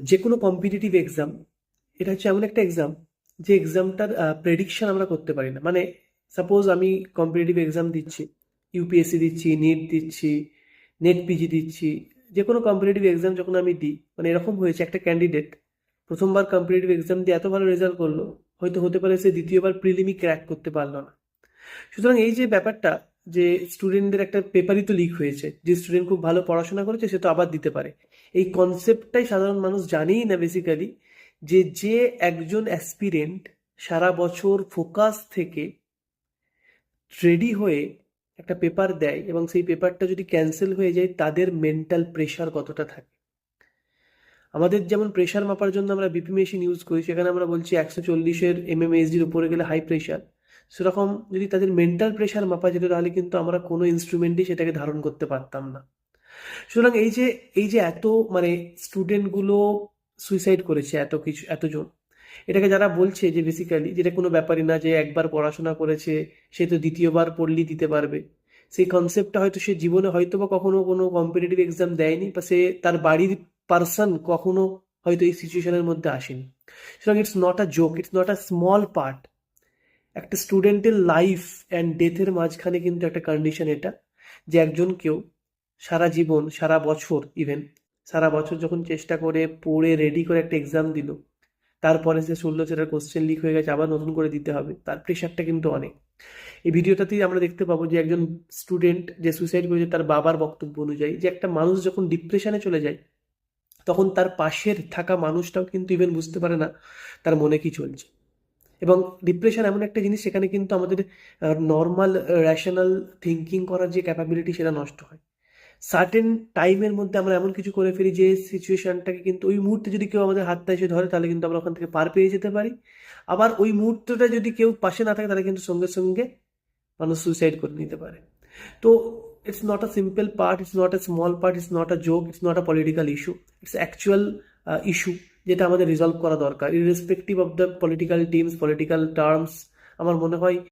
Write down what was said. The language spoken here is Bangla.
যে কোনো কম্পিটিটিভ এক্সাম, এটা হচ্ছে এমন একটা এক্সাম যে এক্সামটার প্রেডিকশন আমরা করতে পারি না। মানে সাপোজ আমি কম্পিটিটিভ এক্সাম দিচ্ছি, ইউপিএসসি দিচ্ছি, নিট দিচ্ছি, নেট পিজি দিচ্ছি, যে কোনো কম্পিটিটিভ এক্সাম যখন আমি দিই, মানে এরকম হয়েছে একটা ক্যান্ডিডেট প্রথমবার কম্পিটিটিভ এক্সাম দিয়ে এত ভালো রেজাল্ট করলো, হয়তো হতে পারে সে দ্বিতীয়বার প্রিলিমি ক্র্যাক করতে পারলো না। সুতরাং এই যে ব্যাপারটা, যে স্টুডেন্টদের একটা পেপারই তো লিক হয়েছে, যে স্টুডেন্ট খুব ভালো পড়াশোনা করেছে সে তো আবার দিতে পারে, এই কনসেপ্টটাই সাধারণ মানুষ জানেই না বেসিক্যালি। যে একজন অ্যাসপিরেন্ট সারা বছর ফোকাস থেকে রেডি হয়ে একটা পেপার দেয় এবং সেই পেপারটা যদি ক্যান্সেল হয়ে যায়, তাদের মেন্টাল প্রেশার কতটা থাকে। আমাদের যেমন প্রেশার মাপার জন্য আমরা বিপি মেশিন ইউজ করি, সেখানে আমরা বলছি 140-এর এমএমএসজির উপরে গেলে হাই প্রেশার। সেরকম যদি তাদের মেন্টাল প্রেশার মাপা যেত, তাহলে কিন্তু আমরা কোনো ইনস্ট্রুমেন্টই সেটাকে ধারণ করতে পারতাম না। সুতরাং এই যে এত মানে স্টুডেন্টগুলো সুইসাইড করেছে, এত কিছু এতজন, এটাকে যারা বলছে যে বেসিক্যালি যেটা কোনো ব্যাপারই না, যে একবার পড়াশোনা করেছে সে তো দ্বিতীয়বার পড়লেই দিতে পারবে, সেই কনসেপ্টটা হয়তো সে জীবনে হয়তো বা কখনো কোনো কম্পিটিটিভ এক্সাম দেয়নি, বা সে তার বাড়ির পার্সন কখনো হয়তো এই সিচুয়েশনের মধ্যে আসেনি। সুতরাং it's not a joke, it's not a small part. একটা স্টুডেন্টের লাইফ অ্যান্ড ডেথের মাঝখানে কিন্তু একটা কন্ডিশন এটা, যে একজন কেউ সারা জীবন, সারা বছর, ইভেন সারা বছর যখন চেষ্টা করে পড়ে রেডি করে একটা এক্সাম দিল, তারপরে সে শুনলো সেটার কোশ্চেন লিক হয়ে গেছে, আবার নতুন করে দিতে হবে, তার প্রেশারটা কিন্তু অনেক। এই ভিডিওটাতেই আমরা দেখতে পাবো যে একজন স্টুডেন্ট যে সুইসাইড করেছে, তার বাবার বক্তব্য অনুযায়ী, যে একটা মানুষ যখন ডিপ্রেশনে চলে যায়, তখন তার পাশের থাকা মানুষটাও কিন্তু ইভেন বুঝতে পারে না তার মনে কি চলছে। এবং ডিপ্রেশন এমন একটা জিনিস, সেখানে কিন্তু আমাদের নর্মাল র্যাশনাল থিঙ্কিং করার যে ক্যাপাবিলিটি, সেটা নষ্ট হয়। সার্টেন টাইমের মধ্যে আমরা এমন কিছু করে ফেলি যে সিচুয়েশনটাকে কিন্তু ওই মুহূর্তে যদি কেউ আমাদের হাতটা এসে ধরে, তাহলে কিন্তু আমরা ওখান থেকে পার পেয়ে যেতে পারি। আবার ওই মুহূর্তটা যদি কেউ পাশে না থাকে, তাহলে কিন্তু সঙ্গে সঙ্গে মানুষ সুইসাইড করে নিতে পারে। তো it's not a simple part, it's not a small part, it's not a joke, it's not a political issue, it's actual issue, যেটা আমাদের রিজলভ করা দরকার irrespective of the political teams, political terms. আমার মনে হয়